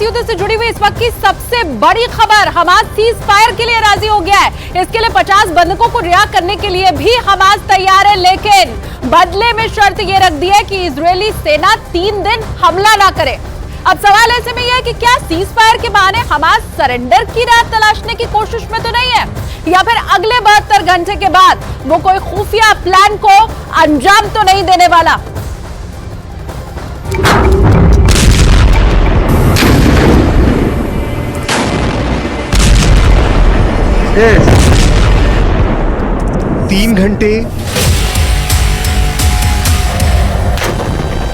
युद्ध से जुड़ी हुई इस वक्त की सबसे बड़ी खबर, हमास सीज फायर के लिए राजी हो गया है। इसके लिए 50 बंधकों को रिहा करने के लिए भी हमास तैयार है, लेकिन बदले में शर्त यह रख दी है कि इजरायली सेना 3 दिन हमला ना करे। अब सवाल ऐसे में यह है कि क्या सीज फायर के बहाने हमास सरेंडर की राह तलाशने की कोशिश में तो नहीं है, या फिर अगले 72 घंटे के बाद वो कोई खुफिया प्लान को अंजाम तो नहीं देने वाला। Yes. 3 घंटे,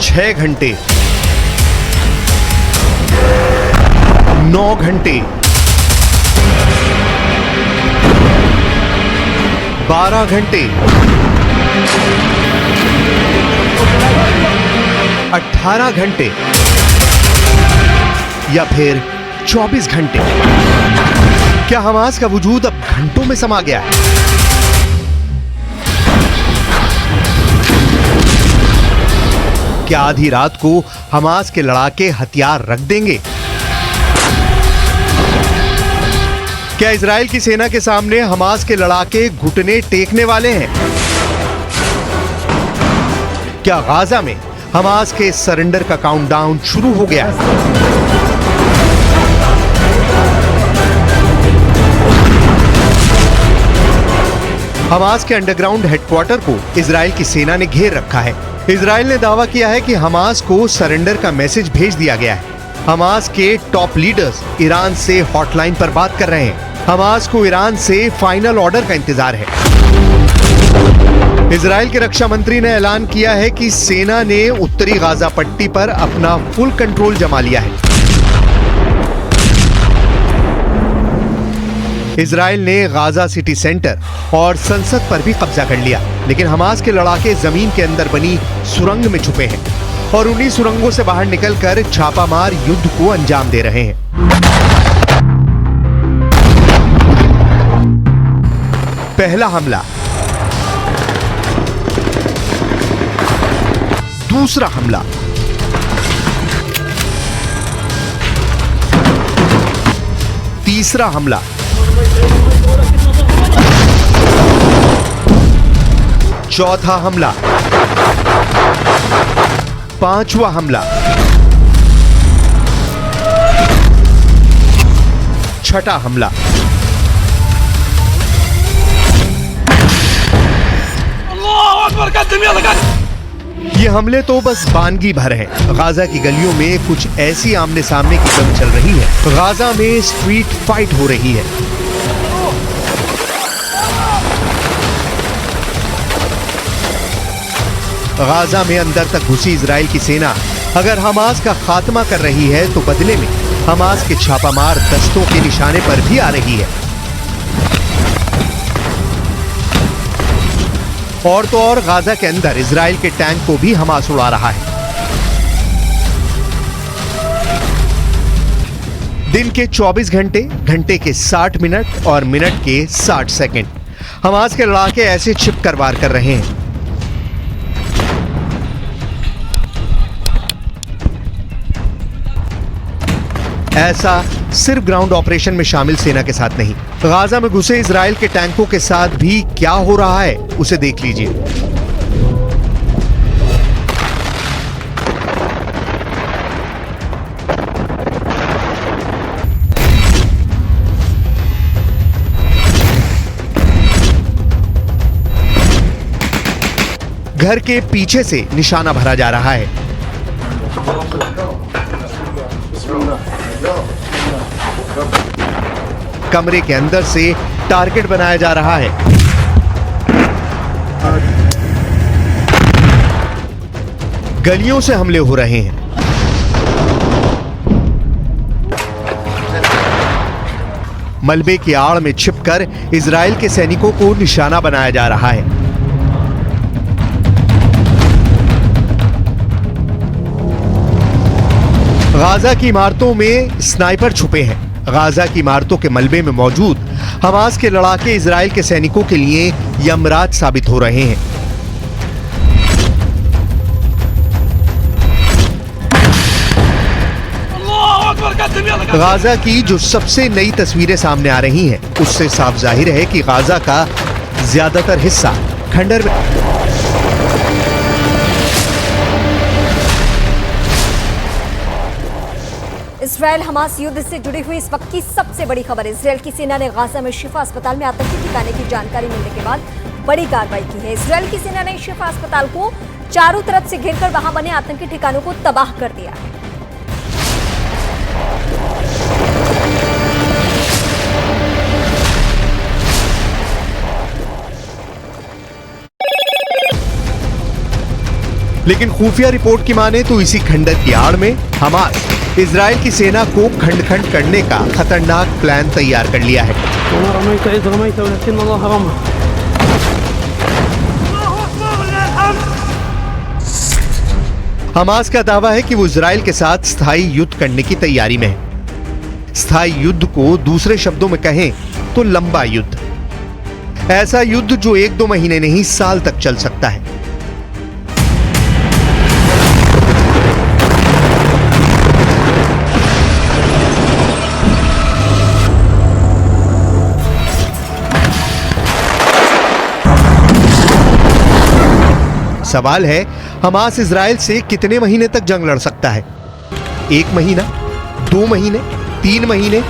6 घंटे, 9 घंटे, 12 घंटे, 18 घंटे या फिर 24 घंटे। क्या हमास का वजूद अब घंटों में समा गया है? क्या आधी रात को हमास के लड़ाके हथियार रख देंगे? क्या इजराइल की सेना के सामने हमास के लड़ाके घुटने टेकने वाले हैं? क्या गाजा में हमास के सरेंडर का काउंटडाउन शुरू हो गया है? हमास के अंडरग्राउंड हेडक्वार्टर को इजराइल की सेना ने घेर रखा है। इजराइल ने दावा किया है कि हमास को सरेंडर का मैसेज भेज दिया गया है। हमास के टॉप लीडर्स ईरान से हॉटलाइन पर बात कर रहे हैं। हमास को ईरान से फाइनल ऑर्डर का इंतजार है। इजराइल के रक्षा मंत्री ने ऐलान किया है कि सेना ने उत्तरी गाजा पट्टी पर अपना फुल कंट्रोल जमा लिया है। इजराइल ने गाजा सिटी सेंटर और संसद पर भी कब्जा कर लिया, लेकिन हमास के लड़ाके जमीन के अंदर बनी सुरंग में छुपे हैं और उन्हीं सुरंगों से बाहर निकलकर छापामार युद्ध को अंजाम दे रहे हैं। पहला हमला, दूसरा हमला, तीसरा हमला, चौथा हमला, पांचवा हमला, छठा हमला। ये हमले तो बस बानगी भर हैं। गाजा की गलियों में कुछ ऐसी आमने सामने की जंग चल रही है। गाजा में स्ट्रीट फाइट हो रही है। गाजा में अंदर तक घुसी इजराइल की सेना अगर हमास का खात्मा कर रही है तो बदले में हमास के छापामार दस्तों के निशाने पर भी आ रही है। और तो और गाजा के अंदर इजराइल के टैंक को भी हमास उड़ा रहा है। दिन के 24 घंटे, घंटे के 60 मिनट और मिनट के 60 सेकंड हमास के लड़ाके ऐसे छिपकर वार कर रहे हैं। ऐसा सिर्फ ग्राउंड ऑपरेशन में शामिल सेना के साथ नहीं, गाजा में घुसे इजराइल के टैंकों के साथ भी क्या हो रहा है उसे देख लीजिए। घर के पीछे से निशाना भरा जा रहा है। कमरे के अंदर से टारगेट बनाया जा रहा है। गलियों से हमले हो रहे हैं। मलबे की आड़ में छिपकर इजराइल के सैनिकों को निशाना बनाया जा रहा है। गाजा की इमारतों में स्नाइपर छुपे हैं। गाजा की इमारतों के मलबे में मौजूद हमास के लड़ाके इजराइल के सैनिकों के लिए यमराज साबित हो रहे हैं। गाजा की जो सबसे नई तस्वीरें सामने आ रही हैं, उससे साफ जाहिर है कि गाजा का ज्यादातर हिस्सा खंडर में। इजराइल हमास युद्ध से जुड़ी हुई इस वक्त की सबसे बड़ी खबर। इजराइल की सेना ने गाजा में शिफा अस्पताल में आतंकी ठिकाने की जानकारी मिलने के बाद बड़ी कार्रवाई की है। इजराइल की सेना ने शिफा अस्पताल को चारों तरफ से घेरकर वहां बने आतंकी ठिकानों को तबाह कर दिया है। लेकिन खुफिया रिपोर्ट की माने तो इसी खंडर की आड़ में हमास इजराइल की सेना को खंड खंड करने का खतरनाक प्लान तैयार कर लिया है। हमास का दावा है कि वो इजराइल के साथ स्थायी युद्ध करने की तैयारी में है। स्थायी युद्ध को दूसरे शब्दों में कहें तो लंबा युद्ध, ऐसा युद्ध जो 1-2 महीने नहीं साल तक चल सकता है। सवाल है, हमास इजराइल से कितने महीने तक जंग लड़ सकता है? 1 महीना, 2 महीने, 3 महीने,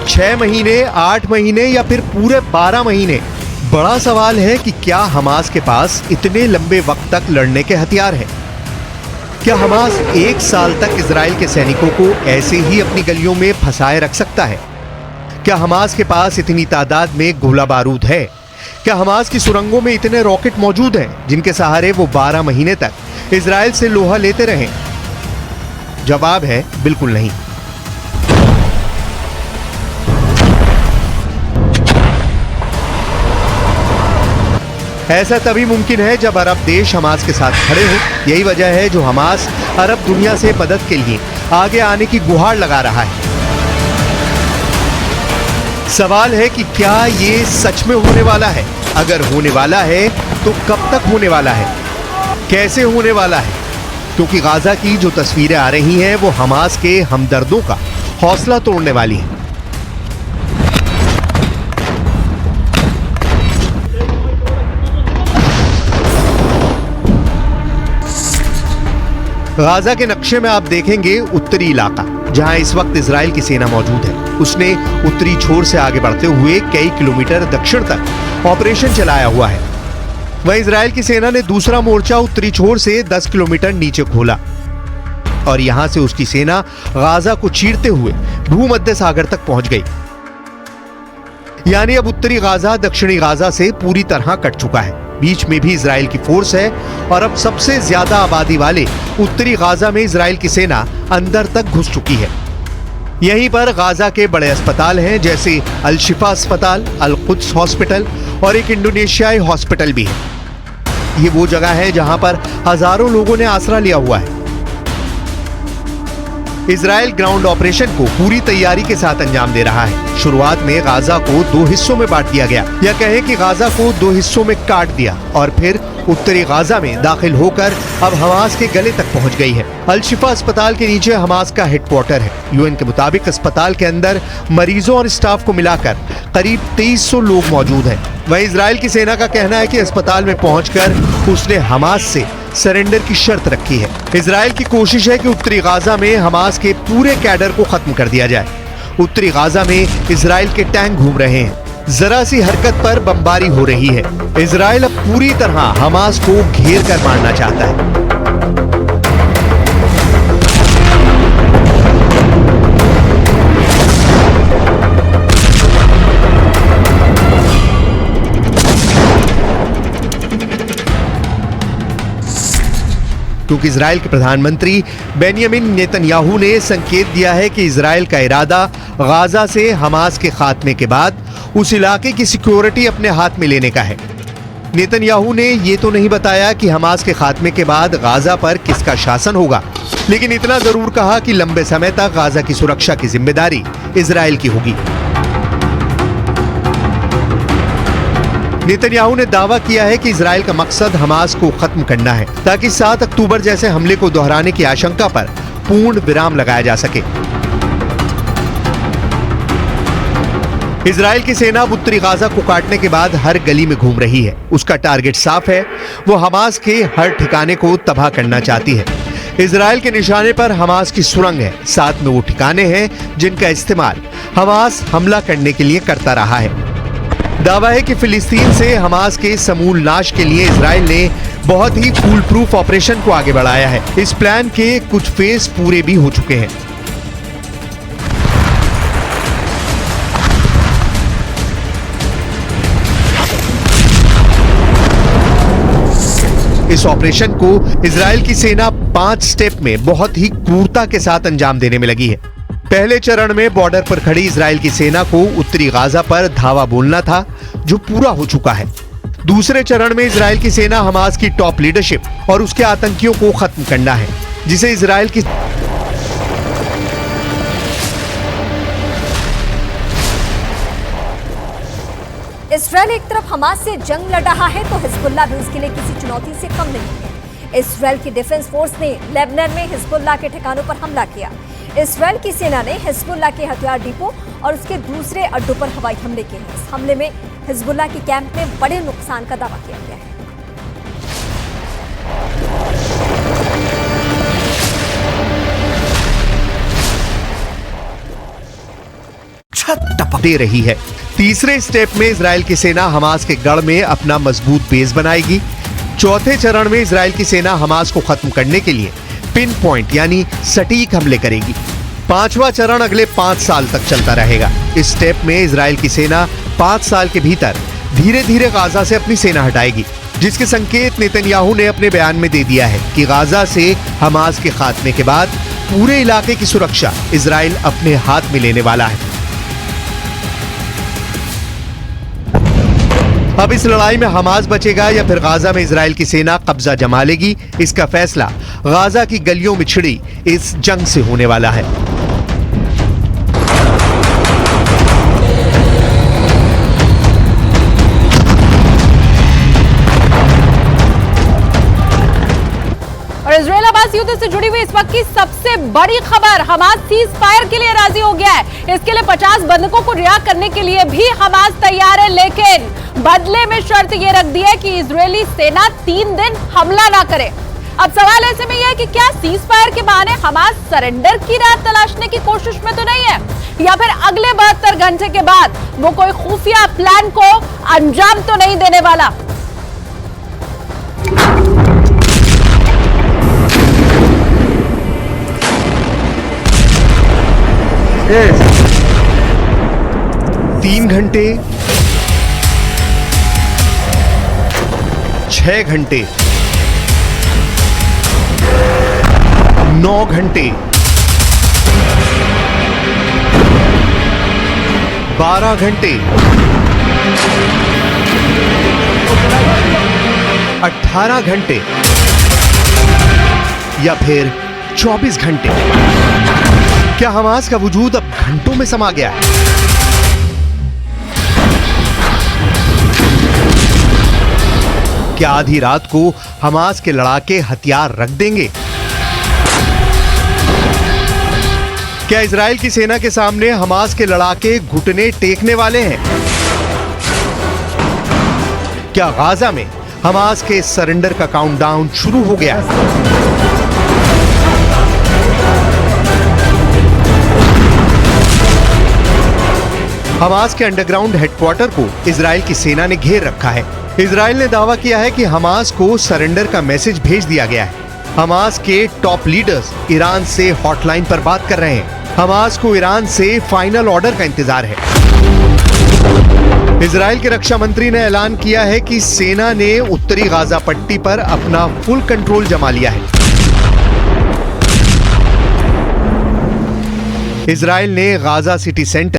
6 महीने, 8 महीने या फिर पूरे 12 महीने? बड़ा सवाल है कि क्या हमास के पास इतने लंबे वक्त तक लड़ने के हथियार हैं? क्या हमास 1 साल तक इजराइल के सैनिकों को ऐसे ही अपनी गलियों में फंसाए रख सकता है? क्या हमास के पास इतनी तादाद में गोला बारूद है? क्या हमास की सुरंगों में इतने रॉकेट मौजूद हैं जिनके सहारे वो 12 महीने तक इजराइल से लोहा लेते रहें? जवाब है बिल्कुल नहीं। ऐसा तभी मुमकिन है जब अरब देश हमास के साथ खड़े हो। यही वजह है जो हमास अरब दुनिया से मदद के लिए आगे आने की गुहार लगा रहा है। सवाल है कि क्या ये सच में होने वाला है? अगर होने वाला है तो कब तक होने वाला है? कैसे होने वाला है? क्योंकि गाजा की जो तस्वीरें आ रही हैं वो हमास के हमदर्दों का हौसला तोड़ने वाली हैं। गाजा के नक्शे में आप देखेंगे उत्तरी इलाका जहां इस वक्त इजराइल की सेना मौजूद है। उसने उत्तरी छोर से आगे बढ़ते हुए कई किलोमीटर दक्षिण तक ऑपरेशन चलाया हुआ है। वहीं इजराइल की सेना ने दूसरा मोर्चा उत्तरी छोर से 10 किलोमीटर नीचे खोला और यहां से उसकी सेना गाजा को चीरते हुए भूमध्य सागर तक पहुंच गई। यानी अब उत्तरी गाजा दक्षिणी गाजा से पूरी तरह कट चुका है। बीच में भी इजराइल की फोर्स है और अब सबसे ज्यादा आबादी वाले उत्तरी गाजा में इजराइल की सेना अंदर तक घुस चुकी है। यहीं पर गाजा के बड़े अस्पताल हैं जैसे अल शिफा अस्पताल, अल कुद्स हॉस्पिटल और एक इंडोनेशियाई हॉस्पिटल भी है। ये वो जगह है जहां पर हजारों लोगों ने आसरा लिया हुआ है। इजराइल ग्राउंड ऑपरेशन को पूरी तैयारी के साथ अंजाम दे रहा है। शुरुआत में गाजा को 2 हिस्सों में बांट दिया गया, या कहें कि गाजा को 2 हिस्सों में काट दिया और फिर उत्तरी गाजा में दाखिल होकर अब हमास के गले तक पहुंच गई है। अल शिफा अस्पताल के नीचे हमास का हेडक्वार्टर है। यूएन के मुताबिक अस्पताल के अंदर मरीजों और स्टाफ को मिलाकर करीब 2300 लोग मौजूद हैं। वहीं इजराइल की सेना का कहना है कि अस्पताल में पहुंचकर उसने हमास से सरेंडर की शर्त रखी है। इजराइल की कोशिश है कि उत्तरी गाजा में हमास के पूरे कैडर को खत्म कर दिया जाए। उत्तरी गाजा में इजराइल के टैंक घूम रहे हैं, जरा सी हरकत पर बमबारी हो रही है। इजराइल अब पूरी तरह हमास को घेर कर मारना चाहता है। क्योंकि इजराइल के प्रधानमंत्री बेंयामिन नेतन्याहू ने संकेत दिया है कि इजराइल का इरादा गाजा से हमास के खात्मे के बाद उस इलाके की सिक्योरिटी अपने हाथ में लेने का है। नेतन्याहू ने यह तो नहीं बताया कि हमास के खात्मे के बाद गाजा पर किसका शासन होगा, लेकिन इतना जरूर कहा कि लंबे समय तक गाजा की सुरक्षा की जिम्मेदारी इजराइल की होगी। नेतन्याहू ने दावा किया है कि इजराइल का मकसद हमास को खत्म करना है ताकि 7 अक्टूबर जैसे हमले को दोहराने की आशंका पर पूर्ण विराम लगाया जा सके। इजराइल की सेना अब उत्तरी गाजा को काटने के बाद हर गली में घूम रही है। उसका टारगेट साफ है, वो हमास के हर ठिकाने को तबाह करना चाहती है। इजराइल के निशाने पर हमास की सुरंग है, साथ में वो ठिकाने हैं जिनका इस्तेमाल हमास हमला करने के लिए करता रहा है। दावा है कि फिलिस्तीन से हमास के समूल नाश के लिए इजराइल ने बहुत ही फूल प्रूफ ऑपरेशन को आगे बढ़ाया है। इस प्लान के कुछ फेज पूरे भी हो चुके हैं। इस ऑपरेशन को इजराइल की सेना 5 स्टेप में बहुत ही क्रूरता के साथ अंजाम देने में लगी है। पहले चरण में बॉर्डर पर खड़ी इजराइल की सेना को उत्तरी गाजा पर धावा बोलना था, जो पूरा हो चुका है। दूसरे चरण में इजराइल की सेना हमास की टॉप लीडरशिप और उसके आतंकियों को खत्म करना है, जिसे इजराइल की इसराइल एक तरफ हमास से जंग लड़ रहा है तो हिजबुल्लाह भी उसके लिए किसी चुनौती से कम नहीं है। इसराइल की डिफेंस फोर्स ने लेबनान में हिजबुल्लाह के ठिकानों पर हमला किया। इसराइल की सेना ने हिजबुल्लाह के हथियार डिपो और उसके दूसरे अड्डों पर हवाई हमले किए हैं। इस हमले में हिजबुल्लाह के कैंप में बड़े नुकसान का दावा किया गया है। दे रही है। तीसरे स्टेप में इजराइल की सेना हमास के गढ़ में अपना मजबूत बेस बनाएगी। चौथे चरण में इजराइल की सेना हमास को खत्म करने के लिए पिन पॉइंट यानी सटीक हमले करेगी। पांचवा चरण अगले 5 साल तक चलता रहेगा। इस स्टेप में इजराइल की सेना 5 साल के भीतर धीरे धीरे गाजा से अपनी सेना हटाएगी, जिसके संकेत नेतन्याहू ने अपने बयान में दे दिया है कि गाजा से हमास के खात्मे के बाद पूरे इलाके की सुरक्षा इजराइल अपने हाथ में लेने वाला है। अब इस लड़ाई में हमास बचेगा या फिर गाजा में इजराइल की सेना कब्जा जमा लेगी, इसका फैसला गाजा की गलियों में छिड़ी इस जंग से होने वाला है। और इजराइल हमास युद्ध से जुड़ी हुई इस वक्त की सबसे बड़ी खबर, हमास सीज फायर के लिए राजी हो गया है। इसके लिए 50 बंधकों को रिहा करने के लिए भी हमास तैयार है, लेकिन बदले में शर्त यह रख दी है कि इजरायली सेना 3 दिन हमला ना करे। अब सवाल ऐसे में यह है कि क्या सीज फायर के बहाने हमास सरेंडर की राह तलाशने की कोशिश में तो नहीं है, या फिर अगले 72 घंटे के बाद वो कोई खुफिया प्लान को अंजाम तो नहीं देने वाला। तीन घंटे, 6 घंटे, 9 घंटे, 12 घंटे, 18 घंटे या फिर 24 घंटे। क्या हमास का वजूद अब घंटों में समा गया है? क्या आधी रात को हमास के लड़ाके हथियार रख देंगे? क्या इजराइल की सेना के सामने हमास के लड़ाके घुटने टेकने वाले हैं? क्या गाजा में हमास के सरेंडर का काउंटडाउन शुरू हो गया है? हमास के अंडरग्राउंड हेडक्वार्टर को इजराइल की सेना ने घेर रखा है। इजराइल ने दावा किया है कि हमास को सरेंडर का मैसेज भेज दिया गया है। हमास के टॉप लीडर्स ईरान से हॉटलाइन पर बात कर रहे हैं। हमास को ईरान से फाइनल ऑर्डर का इंतजार है। इजराइल के रक्षा मंत्री ने ऐलान किया है कि सेना ने उत्तरी गाजा पट्टी पर अपना फुल कंट्रोल जमा लिया है। इजराइल ने गाजा सिटी सेंटर